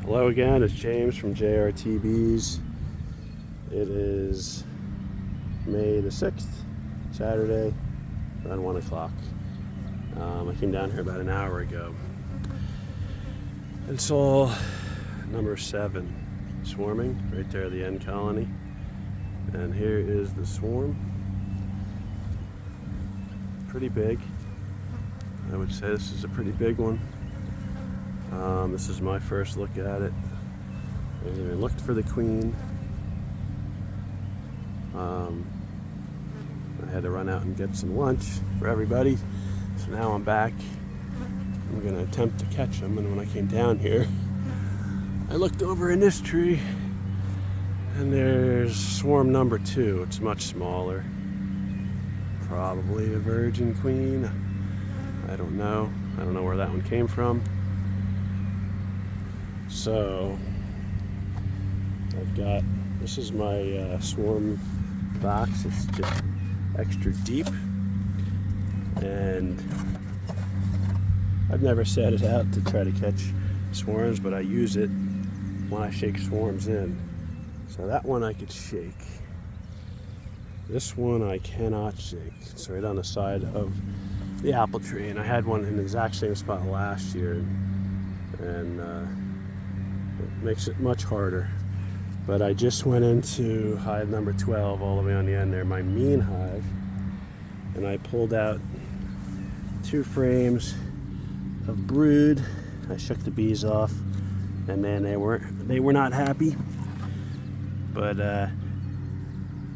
Hello again, it's James from JRTBs. It is May the 6th, Saturday, around 1 o'clock. I came down here about an hour ago and saw number 7 swarming right there at the end colony. And here is the swarm. Pretty big. I would say this is a pretty big one. This is my first look at it. I even looked for the queen. I had to run out and get some lunch for everybody. So now I'm back. I'm going to attempt to catch them. And when I came down here, I looked over in this tree and there's swarm number 2. It's much smaller. Probably a virgin queen. I don't know. I don't know where that one came from. So I've got, this is my swarm box. It's just extra deep, and I've never set it out to try to catch swarms, but I use it when I shake swarms in. So that one I could shake. This one I cannot shake. It's right on the side of the apple tree, and I had one in the exact same spot last year, and it makes it much harder. But I just went into hive number 12 all the way on the end there, my mean hive, and I pulled out 2 frames of brood. I shook the bees off, and then they were not happy. But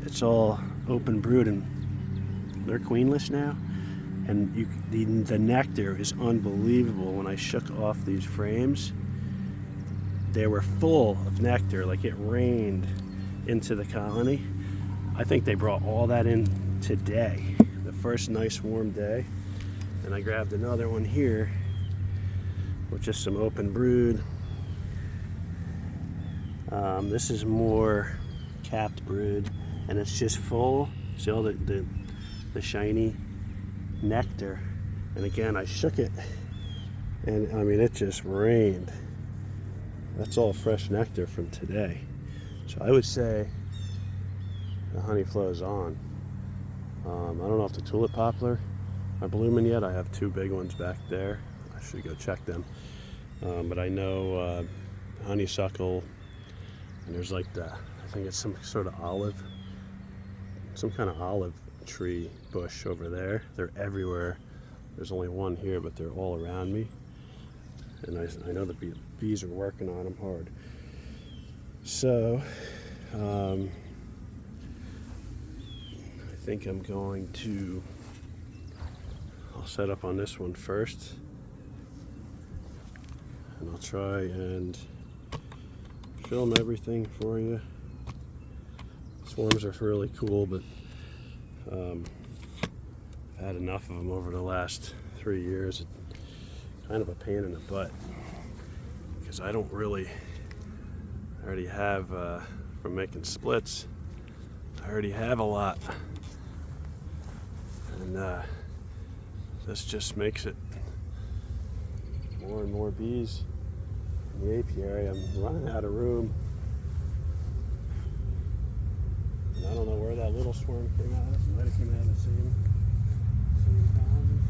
it's all open brood, and they're queenless now. And the nectar is unbelievable. When I shook off these frames, they were full of nectar, like it rained into the colony. I think they brought all that in today, the first nice warm day. And I grabbed another one here with just some open brood. This is more capped brood, and it's just full. See all the shiny nectar. And again, I shook it, and I mean, it just rained. That's all fresh nectar from today. So I would say the honey flow is on. I don't know if the tulip poplar are blooming yet. I have 2 big ones back there. I should go check them. But I know honeysuckle, and there's like I think it's some sort of olive, some kind of olive tree bush over there. They're everywhere. There's only one here, but they're all around me. And I know the bees are working on them hard. So I think I'm going to, I'll set up on this one first, and I'll try and film everything for you. Swarms are really cool, but I've had enough of them over the last 3 years. Kind of a pain in the butt, because I don't really, I already have, from making splits, I already have a lot, and this just makes it more and more bees in the apiary. I'm running out of room, and I don't know where that little swarm came out of. It might have came out of the same colony.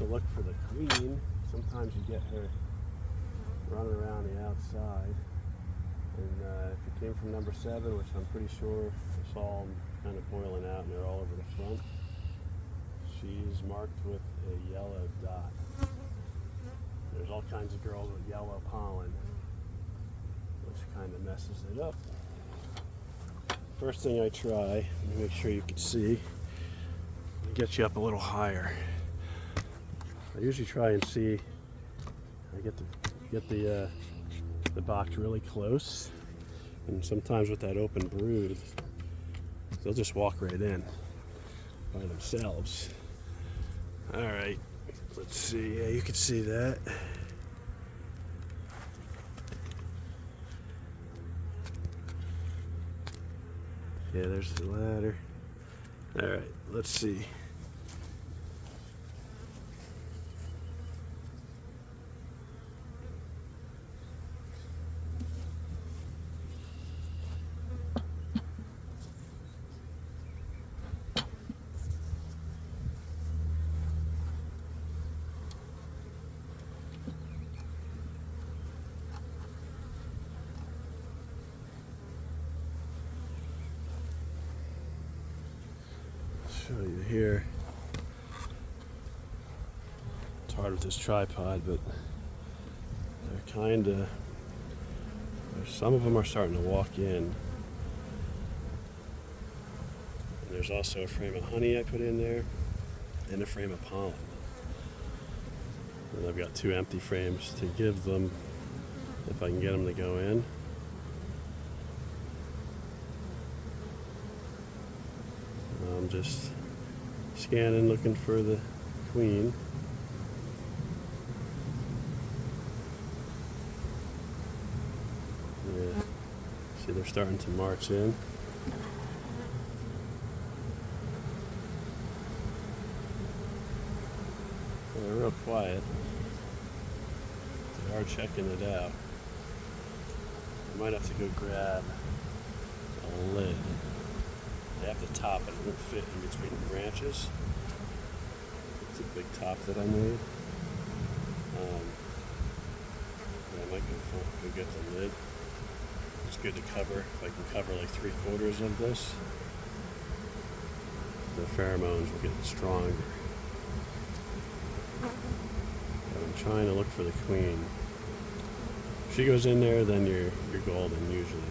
Look for the queen. Sometimes you get her running around the outside, and if it came from number 7, which I'm pretty sure I saw them kind of boiling out and they're all over the front, she's marked with a yellow dot. There's all kinds of girls with yellow pollen, which kind of messes it up. First thing I try, let me make sure you can see, get you up a little higher. I usually try and see, I get the box really close, and sometimes with that open brood, They'll just walk right in by themselves. All right, let's see. Yeah, you can see that. Yeah, there's the ladder. All right, let's see. Show you here. It's hard with this tripod, but they're kind of. Some of them are starting to walk in. And there's also a frame of honey I put in there, and a frame of pollen. And I've got 2 empty frames to give them if I can get them to go in. I'm just scanning, looking for the queen. Yeah, see, they're starting to march in. They're real quiet. They are checking it out. I might have to go grab a lid. They have the top, but it won't fit in between the branches. It's a big top that I made. I might go get the lid. It's good to cover. If I can cover like 3/4 of this, the pheromones will get stronger. But I'm trying to look for the queen. If she goes in there, then you're golden usually.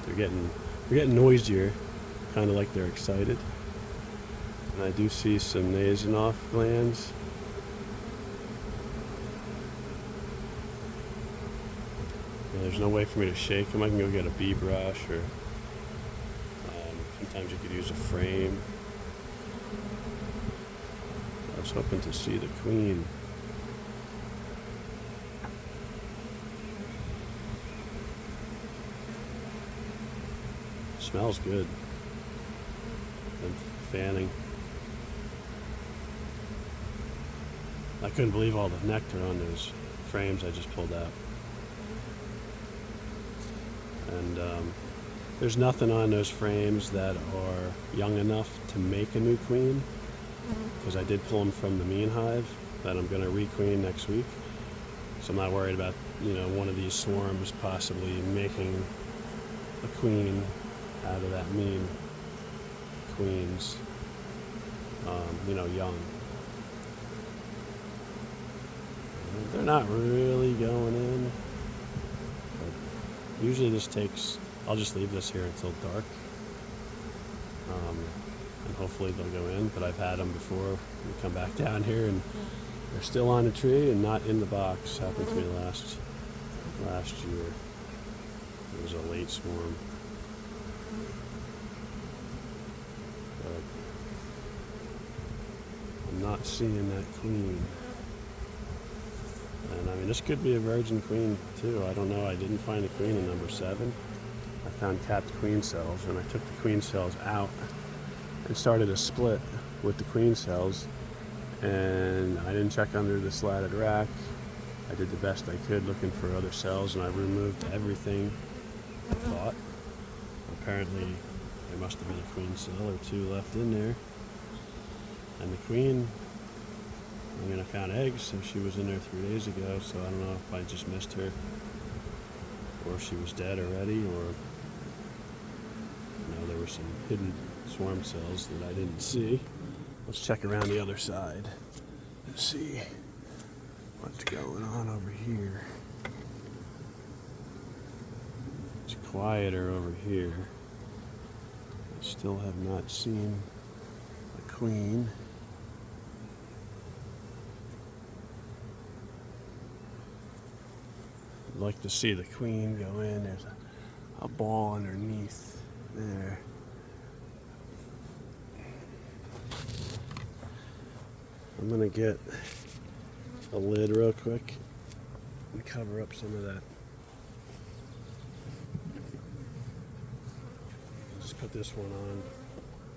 They're getting noisier, kind of like they're excited. And I do see some Nasonoff glands. And there's no way for me to shake them. I can go get a bee brush, or sometimes you could use a frame. I was hoping to see the queen. Smells good. And fanning. I couldn't believe all the nectar on those frames I just pulled out. And there's nothing on those frames that are young enough to make a new queen, because I did pull them from the mean hive that I'm going to requeen next week. So I'm not worried about, one of these swarms possibly making a queen out of that mean queens, young. They're not really going in, but usually this takes, I'll just leave this here until dark, and hopefully they'll go in. But I've had them before. We come back down here and they're still on the tree and not in the box. Happened to me last year. It was a late swarm. But I'm not seeing that queen. And this could be a virgin queen too. I don't know. I didn't find a queen in number 7. I found capped queen cells, and I took the queen cells out and started a split with the queen cells. And I didn't check under the slatted rack. I did the best I could looking for other cells, and I removed everything, I thought. Apparently, there must have been a queen cell or 2 left in there. And the queen, I found eggs, so she was in there 3 days ago, so I don't know if I just missed her, or she was dead already, or there were some hidden swarm cells that I didn't see. Let's check around the other side and see what's going on over here. It's quieter over here. I still have not seen a queen. I'd like to see the queen go in. There's a a ball underneath there. I'm gonna get a lid real quick and cover up some of that. Just put this one on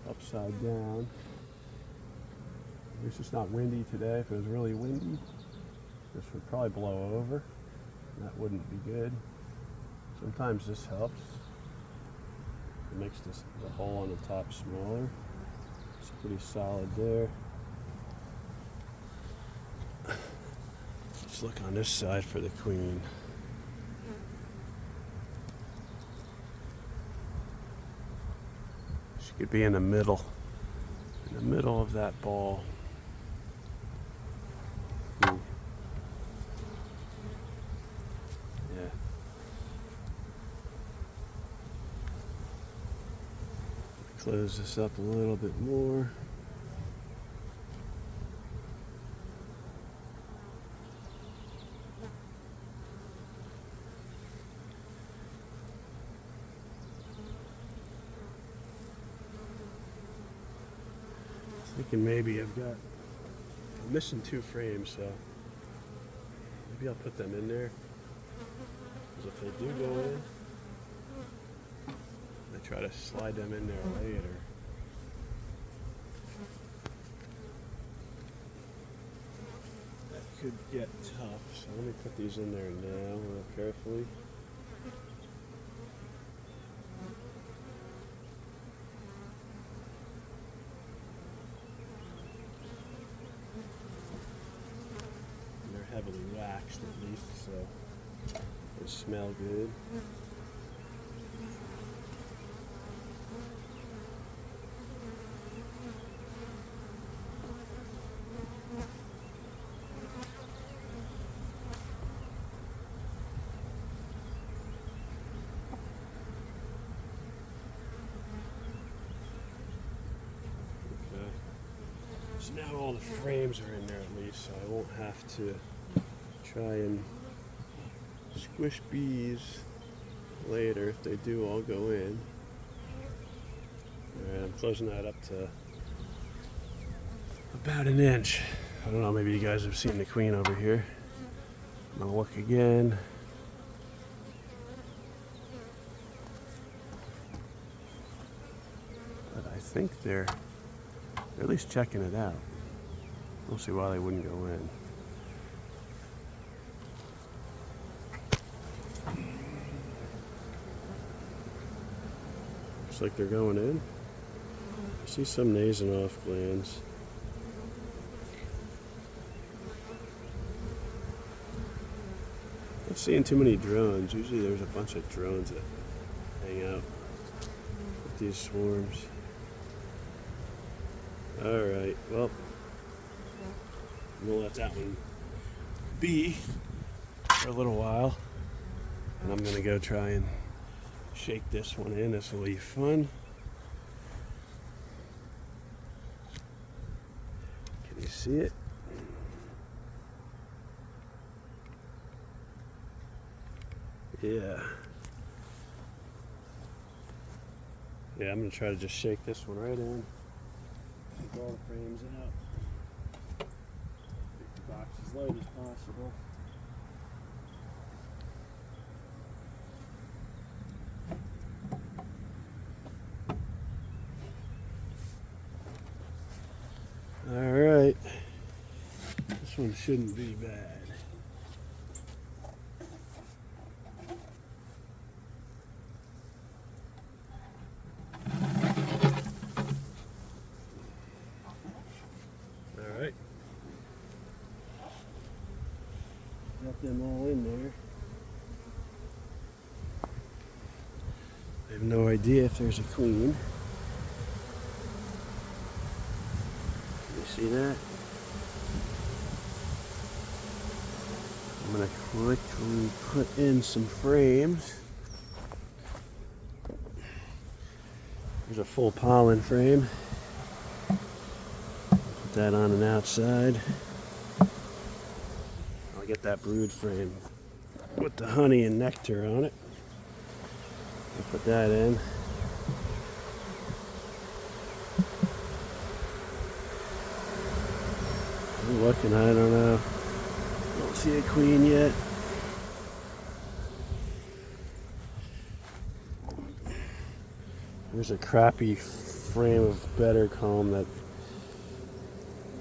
upside down. It's just not windy today. If it was really windy, this would probably blow over. That wouldn't be good. Sometimes this helps. It makes the hole on the top smaller. It's pretty solid there. Let's look on this side for the queen. She could be in the middle of that ball. Yeah. Close this up a little bit more. Thinking maybe I'm missing 2 frames, so maybe I'll put them in there. Because if they do go in, I try to slide them in there later. That could get tough, so let me put these in there now real carefully. Heavily waxed at least, so they smell good. Okay. So now all the frames are in there at least, so I won't have to try and squish bees later. If they do, I'll go in. Alright, I'm closing that up to about 1 inch. I don't know, maybe you guys have seen the queen over here. I'm gonna look again. But I think they're at least checking it out. I don't see why they wouldn't go in. Looks like they're going in. I see some nasing off glands. Not seeing too many drones. Usually there's a bunch of drones that hang out with these swarms. Alright, well, we'll let that one be for a little while. And I'm gonna go try and shake this one in. This will be fun. Can you see it? Yeah. Yeah, I'm gonna try to just shake this one right in. Take all the frames out. Make the box as light as possible. Alright, this one shouldn't be bad. Alright, got them all in there. I have no idea if there's a queen. See that? I'm going to quickly put in some frames. There's a full pollen frame. Put that on an outside. I'll get that brood frame with the honey and nectar on it. Put that in. I'm looking, I don't know. Don't see a queen yet. There's a crappy frame of better comb that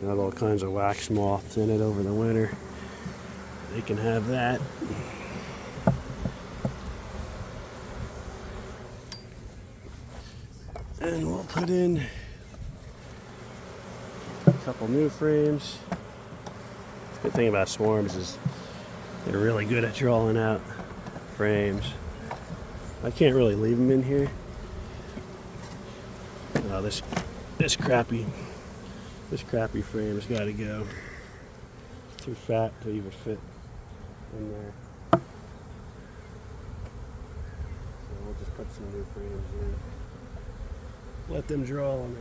got all kinds of wax moths in it over the winter. They can have that. And we'll put in a couple new frames. The good thing about swarms is they're really good at drawing out frames. I can't really leave them in here. Oh, this crappy frame's got to go. It's too fat to even fit in there. So we'll just put some new frames in. Let them draw them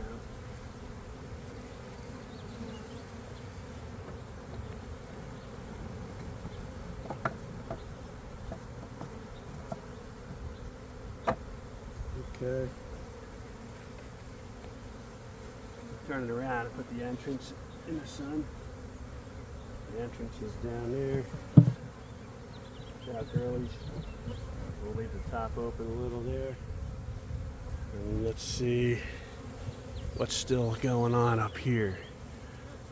out. Okay. Turn it around and put the entrance in the sun. The entrance is down there. Watch out, girlies. We'll leave the top open a little there. And let's see what's still going on up here.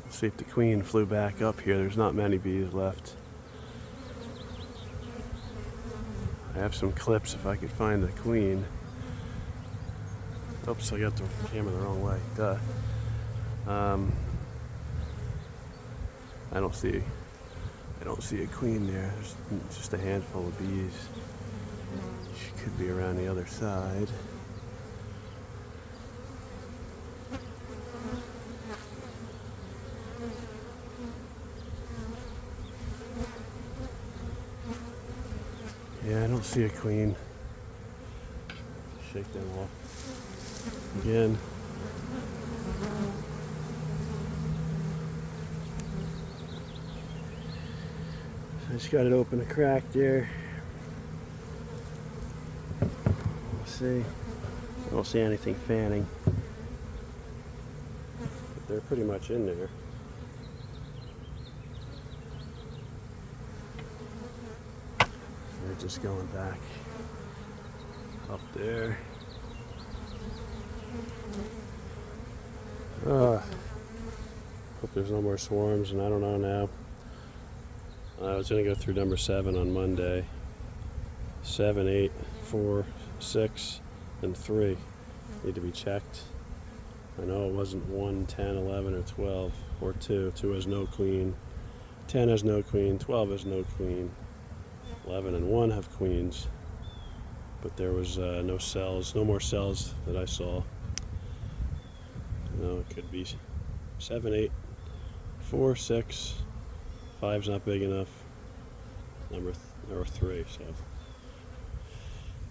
Let's see if the queen flew back up here. There's not many bees left. I have some clips if I could find the queen. Oops, I got the camera the wrong way. Duh. I don't see a queen there. There's just a handful of bees. She could be around the other side. Yeah, I don't see a queen. Shake them off again. I just got it open a crack there. Let's see. I don't see anything fanning. But they're pretty much in there. They're just going back up there. Hope there's no more swarms, and I don't know now. I was going to go through number 7 on Monday. 7, 8, 4, 6, and 3 need to be checked. I know it wasn't 1, 10, 11, or 12, or 2. 2 has no queen. 10 has no queen. 12 has no queen. 11 and 1 have queens. But there was no cells, no more cells that I saw. No, it could be 7, 8, 4, 6. 5's not big enough. Number 3, so I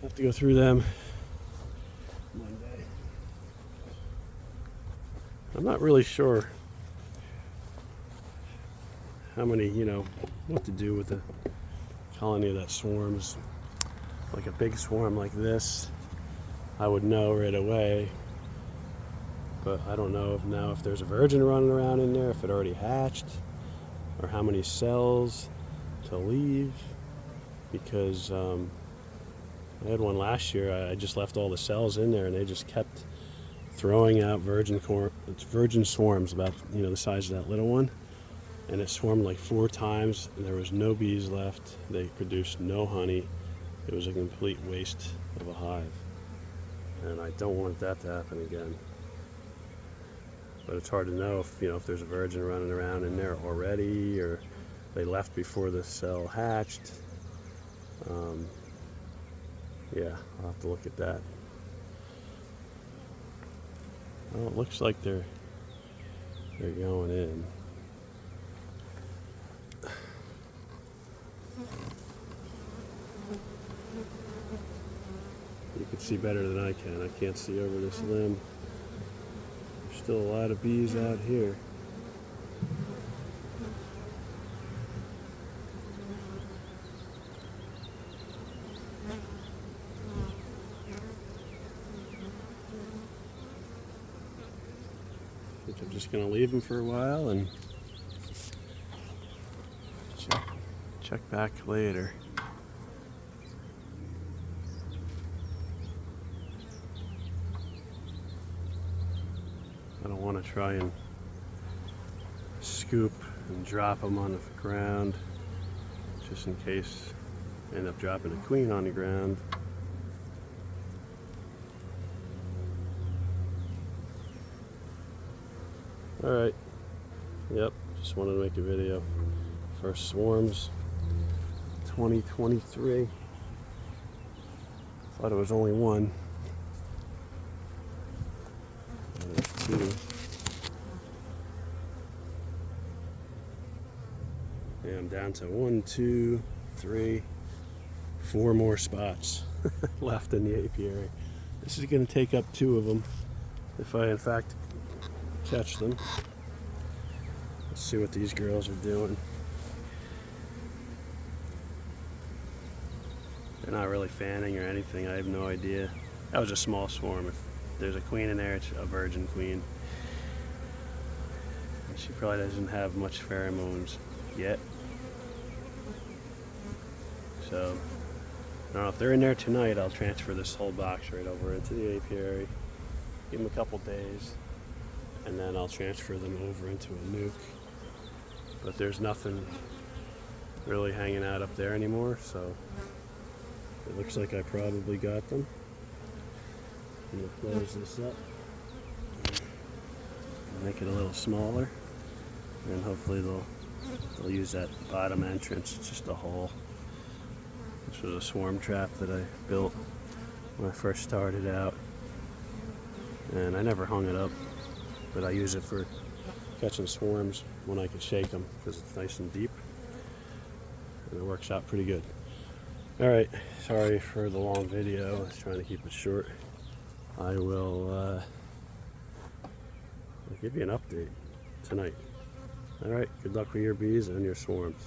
have to go through them Monday. I'm not really sure how many, what to do with the colony that swarms. Like a big swarm like this, I would know right away. But I don't know if there's a virgin running around in there, if it already hatched, or how many cells to leave, because I had one last year. I just left all the cells in there, and they just kept throwing out virgin swarms about the size of that little one, and it swarmed like 4 times, and there was no bees left. They produced no honey. It was a complete waste of a hive, and I don't want that to happen again. But it's hard to know if there's a virgin running around in there already, or they left before the cell hatched. Yeah, I'll have to look at that. Well, it looks like they're going in. You can see better than I can. I can't see over this limb. Still a lot of bees out here. think I'm just gonna leave them for a while and check back later. I don't want to try and scoop and drop them on the ground, just in case I end up dropping a queen on the ground. Alright, yep, just wanted to make a video. First swarms 2023. Thought it was only one. There's two. Yeah, I'm down to 1, 2, 3, 4 more spots left in the apiary. This is going to take up 2 of them if I in fact catch them. Let's see what these girls are doing. They're not really fanning or anything. I have no idea. That was a small swarm. If there's a queen in there, it's a virgin queen. And she probably doesn't have much pheromones yet. So, I don't know if they're in there tonight. I'll transfer this whole box right over into the apiary. Give them a couple days, and then I'll transfer them over into a nuke. But there's nothing really hanging out up there anymore, so it looks like I probably got them. I'm going to close this up, make it a little smaller, and hopefully they'll use that bottom entrance. It's just a hole. This was a swarm trap that I built when I first started out, and I never hung it up, but I use it for catching swarms when I can shake them because it's nice and deep, and it works out pretty good. Alright, sorry for the long video. I was trying to keep it short. I will I'll give you an update tonight. Alright, good luck with your bees and your swarms.